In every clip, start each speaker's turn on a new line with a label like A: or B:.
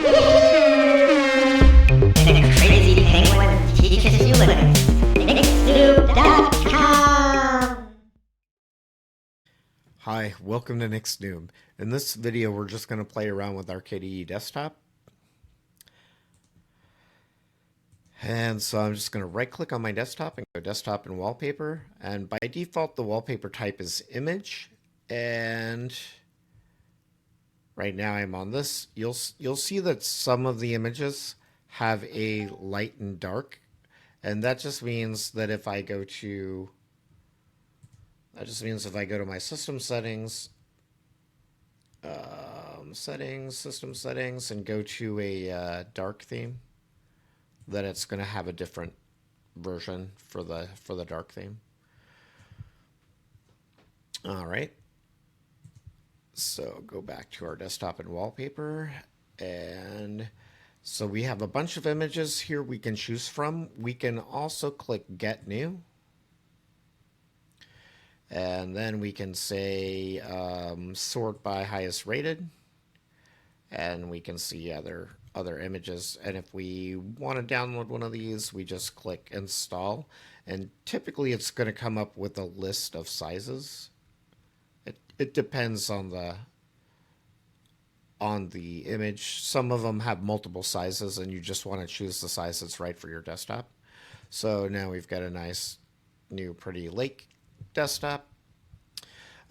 A: The crazy penguin teaches you Nextnoob.com.
B: Hi, welcome to Nextnoob. In this video, we're just going to play around with our KDE desktop. And so I'm just going to right click on my desktop and go desktop and wallpaper. And by default, the wallpaper type is image. And right now I'm on this. You'll see that some of the images have a light and dark. And that just means that if I go to my system settings, system settings, and go to a dark theme, that it's going to have a different version for the dark theme. All right. So go back to our desktop and wallpaper, and so we have a bunch of images here we can choose from. We can also click Get New, and then we can say sort by highest rated, and we can see other images. And if we want to download one of these, we just click install, and typically it's going to come up with a list of sizes. It depends on the image. Some of them have multiple sizes, and you just want to choose the size that's right for your desktop. So now we've got a nice new pretty lake desktop.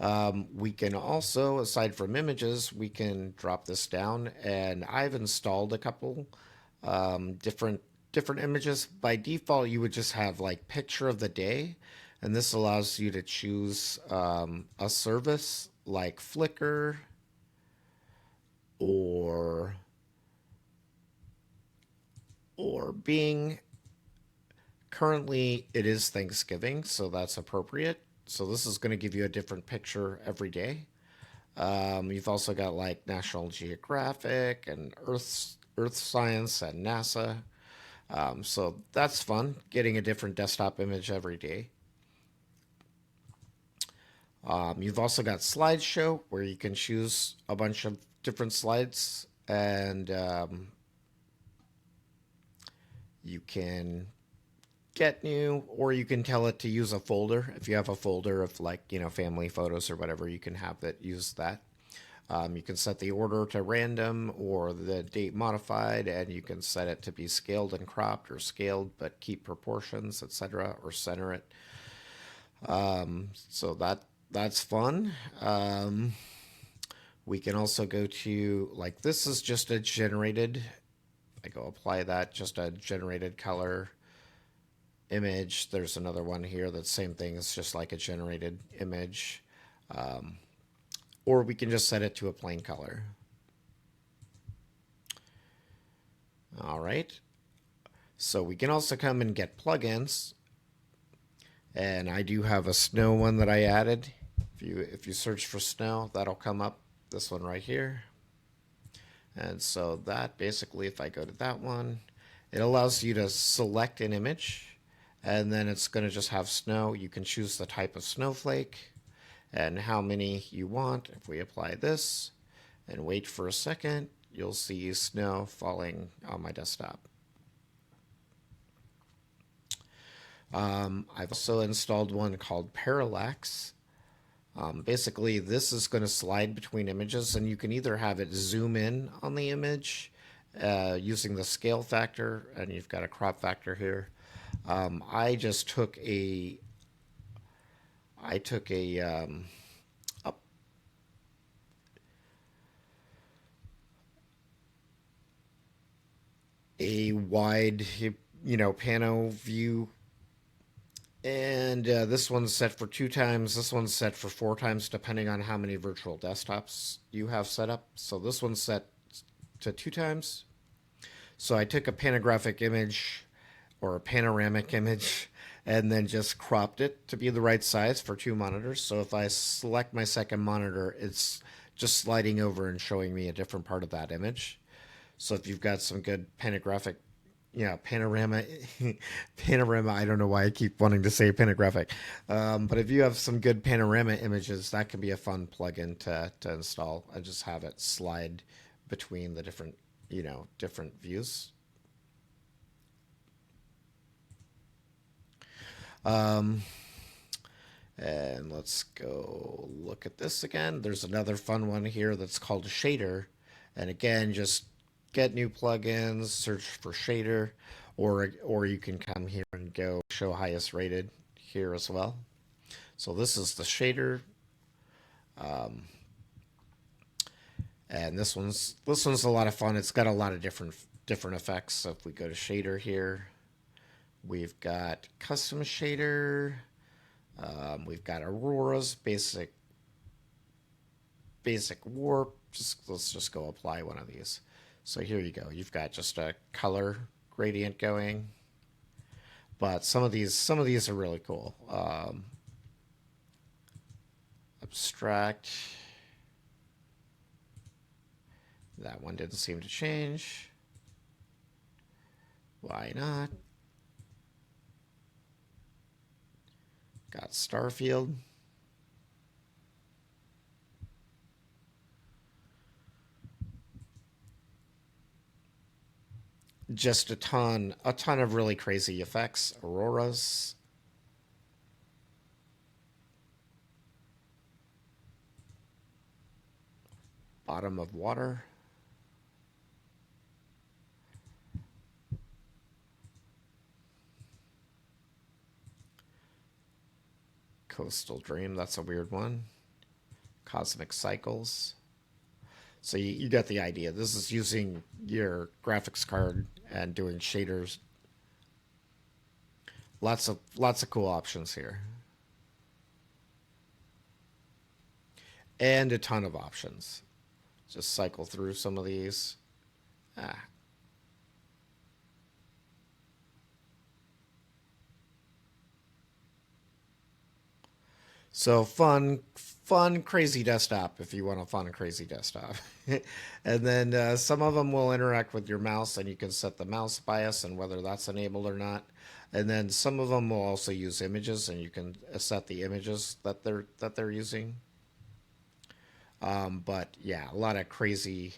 B: We can also, aside from images, we can drop this down, and I've installed a couple different images. By default, you would just have like picture of the day, and this allows you to choose a service like Flickr or Bing. Currently, it is Thanksgiving, so that's appropriate. So this is going to give you a different picture every day. You've also got like National Geographic and Earth Science and NASA. So that's fun, getting a different desktop image every day. You've also got slideshow, where you can choose a bunch of different slides, and you can get new, or you can tell it to use a folder. If you have a folder of family photos or whatever, you can have it use that. You can set the order to random or the date modified, and you can set it to be scaled and cropped, or scaled but keep proportions, etc., or center it. So that's fun. We can also go to, this is just a generated, I go apply that, just a generated color image. There's another one here that's same thing. It's just like a generated image. Or we can just set it to a plain color. All right. So we can also come and get plugins. And I do have a snow one that I added. If you search for snow, that'll come up. This one right here. And so that basically, if I go to that one, it allows you to select an image, and then it's going to just have snow. You can choose the type of snowflake and how many you want. If we apply this and wait for a second, you'll see snow falling on my desktop. I've also installed one called Parallax. Basically, this is going to slide between images, and you can either have it zoom in on the image using the scale factor, and you've got a crop factor here. I just took a wide, pano view. And this one's set for 2 times. This one's set for 4 times, depending on how many virtual desktops you have set up. So this one's set to 2 times. So I took a panographic image or a panoramic image and then just cropped it to be the right size for 2 monitors. So if I select my second monitor, it's just sliding over and showing me a different part of that image. So if you've got some good panorama, I don't know why I keep wanting to say panographic. But if you have some good panorama images, that can be a fun plugin to install, and just have it slide between the different, different views. And let's go look at this again. There's another fun one here that's called shader. And again, just get new plugins, search for shader, or you can come here and go show highest rated here as well. So this is the shader. And this one's a lot of fun. It's got a lot of different effects. So if we go to shader here, we've got custom shader. We've got auroras, basic warp. Let's just go apply one of these. So here you go. You've got just a color gradient going, but some of these are really cool. Abstract. That one didn't seem to change. Why not? Got Starfield. Just a ton of really crazy effects. Auroras. Bottom of water. Coastal Dream, that's a weird one. Cosmic Cycles. So you get the idea. This is using your graphics card and doing shaders. Lots of cool options here. And a ton of options. Just cycle through some of these. So fun, crazy desktop if you want a fun, crazy desktop. And then some of them will interact with your mouse, and you can set the mouse bias and whether that's enabled or not. And then some of them will also use images, and you can set the images that they're using. But yeah, a lot of crazy.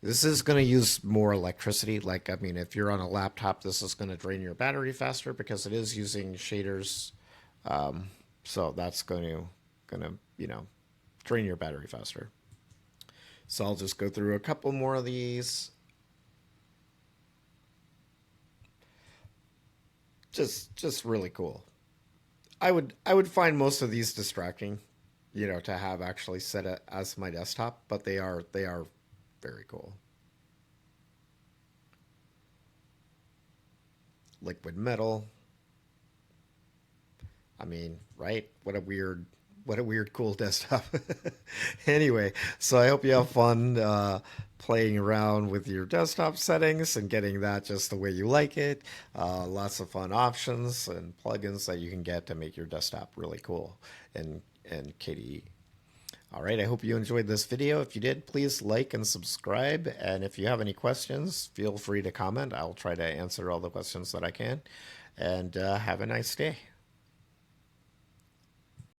B: This is going to use more electricity. Like, I mean, if you're on a laptop, this is going to drain your battery faster because it is using shaders. So that's going to drain your battery faster. So I'll just go through a couple more of these. Just really cool. I would find most of these distracting, to have actually set it as my desktop, but they are very cool. Liquid metal. I mean, right? What a weird, cool desktop. Anyway, so I hope you have fun playing around with your desktop settings and getting that just the way you like it. Lots of fun options and plugins that you can get to make your desktop really cool in KDE. All right, I hope you enjoyed this video. If you did, please like and subscribe. And if you have any questions, feel free to comment. I'll try to answer all the questions that I can. And have a nice day.